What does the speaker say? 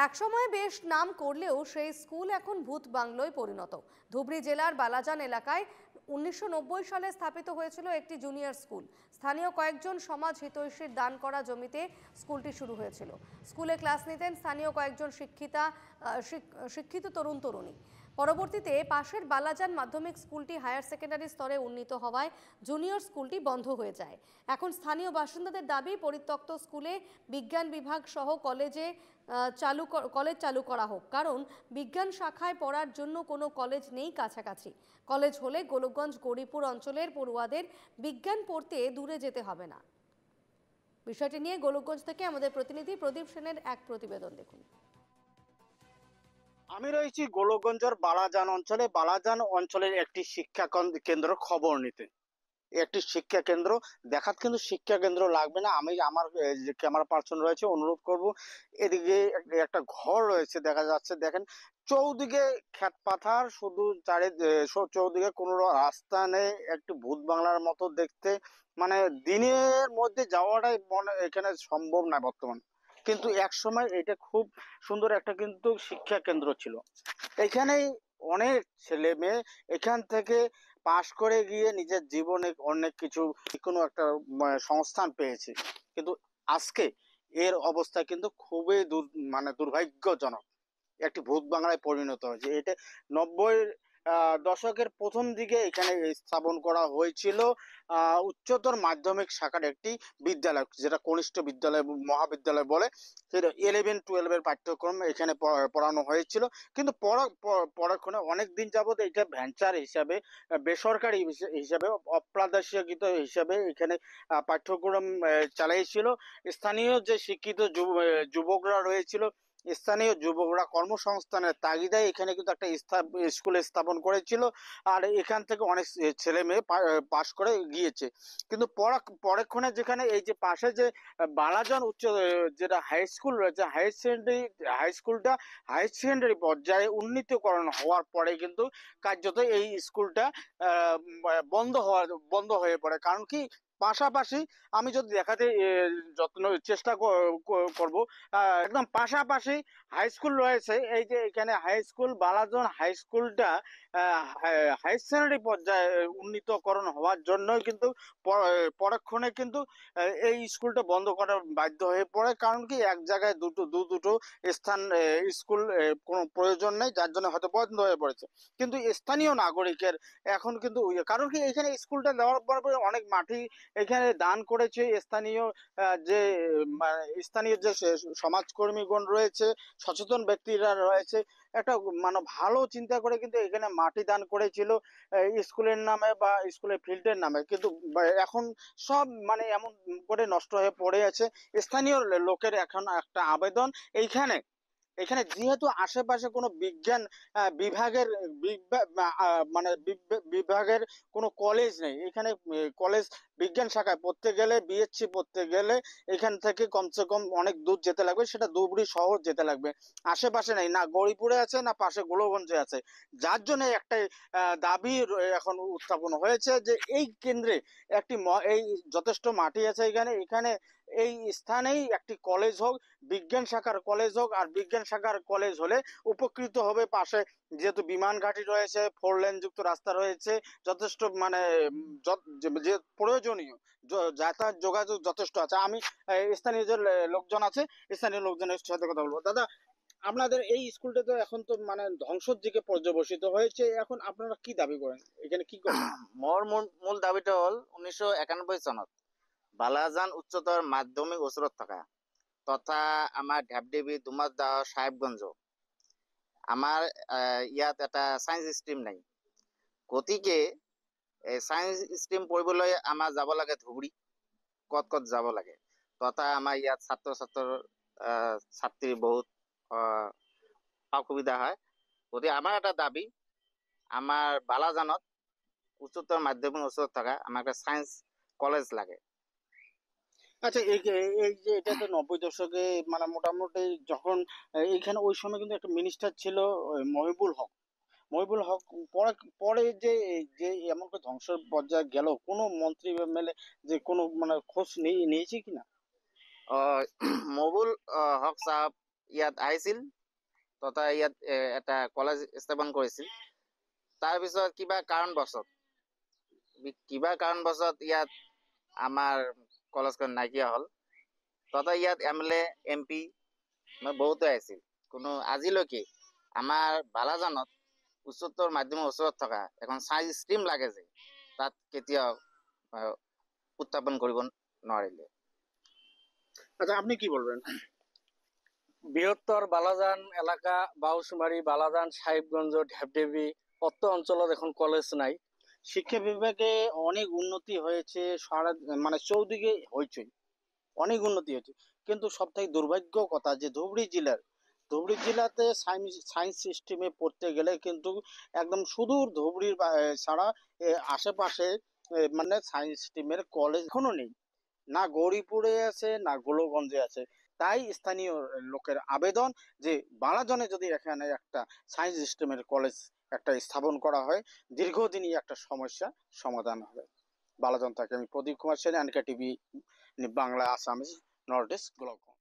একসময় বেশ নাম করলেও সেই স্কুল এখন ভূত বাংলোয় পরিণত। ধুবড়ী জেলার বালাজান এলাকায় 1990 সালে স্থাপিত হয়েছিল একটি জুনিয়র স্কুল। স্থানীয় কয়েকজন সমাজ হিতৈষীর দান করা জমিতে স্কুলটি শুরু হয়েছিল। স্কুলে ক্লাস নিতেন স্থানীয় কয়েকজন শিক্ষিত তরুণ তরুণী। পরবর্তীতে পাশের বালাজান মাধ্যমিক স্কুলটি হায়ার সেকেন্ডারি স্তরে উন্নীত হওয়ায় জুনিয়র স্কুলটি বন্ধ হয়ে যায়। এখন স্থানীয় বাসিন্দাদের দাবি পরিত্যক্ত স্কুলে বিজ্ঞান বিভাগ সহ কলেজ চালু করা হোক, কারণ বিজ্ঞান শাখায় পড়ার জন্য কোনো কলেজ নেই কাছাকাছি। কলেজ হলে গোলকগঞ্জ গৌরীপুর অঞ্চলের পড়ুয়াদের বিজ্ঞান পড়তে দূরে যেতে হবে না। বিষয়টি নিয়ে গোলকগঞ্জ থেকে আমাদের প্রতিনিধি প্রদীপ সেনের এক প্রতিবেদন দেখুন। আমি রয়েছি গোলকগঞ্জের বালাজান অঞ্চলের একটি শিক্ষা কেন্দ্র খবর নিতে। একটি শিক্ষা কেন্দ্র দেখাত, কিন্তু শিক্ষা কেন্দ্র লাগবে না। আমি আমার যে ক্যামেরা পার্সন রয়েছে অনুরোধ করব, এদিকে একটা ঘর রয়েছে দেখা যাচ্ছে। দেখেন চৌদিকে ক্ষেত পাথার, শুধু চৌদিকে কোনো রাস্তা নেই। একটি ভূত বাংলার মতো দেখতে, মানে দিনের মধ্যে যাওয়াটাই মনে এখানে সম্ভব না বর্তমান। কিন্তু এক সময় এটা খুব সুন্দর একটা কিন্তু শিক্ষা কেন্দ্র ছিল। এখানেই অনেক ছেলে মেয়ে এখান থেকে পাশ করে গিয়ে নিজের জীবনে অনেক কিছু কোনো একটা সংস্থান পেয়েছে। কিন্তু আজকে এর অবস্থা কিন্তু খুবই দুর্ভাগ্যজনক। একটি ভূত বাংলায় পরিণত হয়েছে এটা। 90 দশকের প্রথম দিকে এখানে স্থাপন করা হয়েছিল উচ্চতর মাধ্যমিক শাখার একটি বিদ্যালয়, যেটা কনিষ্ঠ বিদ্যালয় মহাবিদ্যালয় বলে। সেটা 11-12 এর পাঠ্যক্রম এখানে পড়ানো হয়েছিল। কিন্তু পরক্ষণে অনেক দিন যাবত এটা ভেঞ্চার হিসাবে, বেসরকারি হিসাবে, অপ্রাদেশিকৃত হিসাবে এখানে পাঠ্যক্রম চালিয়েছিল। স্থানীয় যে শিক্ষিত যুবকরা রয়েছিল, স্থানীয় যুবকরা কর্মসংস্থানের তাগিদায় এখানে কিন্তু একটা স্কুল স্থাপন করেছিল। আর এখান থেকে অনেক ছেলে মেয়ে পাশ করে গিয়েছে। কিন্তু পরক্ষণে যেখানে এই যে পাশে যে বালাজান যেটা হাই স্কুল রয়েছে, হাই সেকেন্ডারি পর্যায়ে উন্নীতকরণ হওয়ার পরে কিন্তু কার্যত এই স্কুলটা বন্ধ হয়ে পড়ে। কারণ কি, পাশাপাশি আমি যদি দেখাতে যত্ন চেষ্টা করব, একদম পাশাপাশি হাই স্কুল রয়েছে। এই যে এখানে হাই স্কুল বালাজন হাই স্কুলটা হাই সেকেন্ডারি পর্যায়ে উন্নীতকরণ হওয়ার জন্যই কিন্তু পরক্ষণে কিন্তু এই স্কুলটা বন্ধ করার বাধ্য হয়ে পড়ে। কারণ কি, এক জায়গায় দুটো স্থান স্কুল কোনো প্রয়োজন নেই, যার জন্য হয়তো বন্ধ হয়ে পড়েছে। কিন্তু স্থানীয় নাগরিকের এখন কিন্তু কারণ কি, এখানে স্কুলটা দেওয়ার পর অনেক মাটি এখানে দান করেছে স্থানীয় যে সমাজকর্মীগণ রয়েছে, সচেতন ব্যক্তিরা রয়েছে। একটা ভালো চিন্তা করে কিন্তু এখানে মাটি দান করেছিল স্কুলের নামে বা স্কুলের ফিল্ডের নামে। কিন্তু এখন সব এমন করে নষ্ট হয়ে পড়ে আছে। স্থানীয় লোকের এখন একটা আবেদন, এইখানে এখানে যেহেতু আশেপাশে কোনো বিজ্ঞান বিভাগের বিভাগের কোনো কলেজ নেই। এখানে কলেজ বিজ্ঞান শাখায় পড়তে গেলে, বিএসসি পড়তে গেলে এখান থেকে কমসে কম অনেক দূর যেতে লাগবে, সেটা ধুবড়ি শহর যেতে লাগবে। আশেপাশে নেই, না গৌরীপুরে আছে না পাশে গোলকগঞ্জে আছে। যার জন্য একটাই দাবি এখন উত্থাপন হয়েছে যে এই কেন্দ্রে এই যথেষ্ট মাটি আছে এখানে, এই স্থানেই একটি কলেজ হোক, বিজ্ঞান শাখার কলেজ হোক। আর বিজ্ঞান শাখার কলেজ হলে উপকৃত হবে পাশে, যেহেতু বিমান ঘাঁটি রয়েছে, 4 লেন যুক্ত রাস্তা রয়েছে, যথেষ্ট যে প্রয়োজনীয় যাতায়াত যোগাযোগ যথেষ্ট আছে। আমি স্থানীয় যে লোকজন আছে, স্থানীয় লোকজনের সাথে কথা বলবো। দাদা, আপনাদের এই স্কুলটা তো এখন তো ধ্বংসের দিকে পর্যবসিত হয়েছে, এখন আপনারা কি দাবি করেন, এখানে কি করেন? মোর মূল দাবিটা হল 1991 সনত বালাজান উচ্চতর মাধ্যমিক ওসরত থাকা তথা আমার ঢাবডেবি দুমাদা সাহেবগঞ্জ আমার ইয়াত এটা সায়েন্স স্ট্ৰীম নাই। গতিকে সায়েন্স স্ট্ৰীম পঢ়িবলৈ আমাৰ যাব লাগে ধুবুৰী, কত যাব লাগে। তথা আমাৰ ইয়াত ছাত্ৰীৰ বহুত অসুবিধা হয়। গতিকে আমাৰ এটা দাবী, আমাৰ বালাজানত উচ্চতর মাধ্যমিক ওচৰত থাকা আমার একটা সায়েন্স কলেজ লাগে। আচ্ছা, এই এই যে এটা তো 90 দশকে মোটামুটি যখন এইখানে ওই সময় কিন্তু একটা মিনিস্টার ছিল মহিবুল হক। পরে পরে যে যে এমন করে ধ্বংসের পর্যায়ে গেল, কোনো মন্ত্রী বা এমএলএ যে কোনো খোঁজ নিয়েছে কিনা? মহবুল হক সাহেব ইয়াত আহিছিল তথা ইয়াত এটা কলেজ স্থাপন কৰিছিল। তাৰপিছত কিবা কাৰণবশত ইয়াত আমাৰ কলেজখন নাইকিয়া হ'ল। তথা ইয়াত MLA MP বহুতে আহিছিল, কোনো আজিলৈকে আমাৰ বালাজানত উচ্চতৰ মাধ্যমিক ওচৰত থকা এখন চাইন্স ষ্ট্ৰীম লাগে যে তাত কেতিয়াও উত্থাপন কৰিব নোৱাৰিলে। আচ্ছা, আপনি কি বলবেন? বৃহত্তর বালাজান এলাকা, বাউসুমারি, বালাজান, সাহেবগঞ্জ, ঢেবঢেবি অত অঞ্চলত এখন কলেজ নাই। শিক্ষা বিভাগে অনেক উন্নতি হয়েছে, সারা মানে চৌদিকে হইচই, অনেক উন্নতি হয়েছে, কিন্তু সব থেকে দুর্ভাগ্য কথা যে ধুবড়ী জেলাতে সায়েন্স সিস্টেমে পড়তে গেলে কিন্তু একদম সুদূর ধুবড়ির ছাড়া আশেপাশে মানে সায়েন্স স্ট্রিমের কলেজ এখনো নেই, না গৌরীপুরে আছে না গোলগঞ্জে আছে। তাই স্থানীয় লোকের আবেদন যে বালাজনে যদি এখানে একটা সায়েন্স স্ট্রিমের কলেজ একটা স্থাপন করা হয়, দীর্ঘদিনই একটা সমস্যা সমাধান হবে। বালাজন থেকে আমি Pradip Kumar Sen, NK TV Bangla, Assamese, north east, Golganj.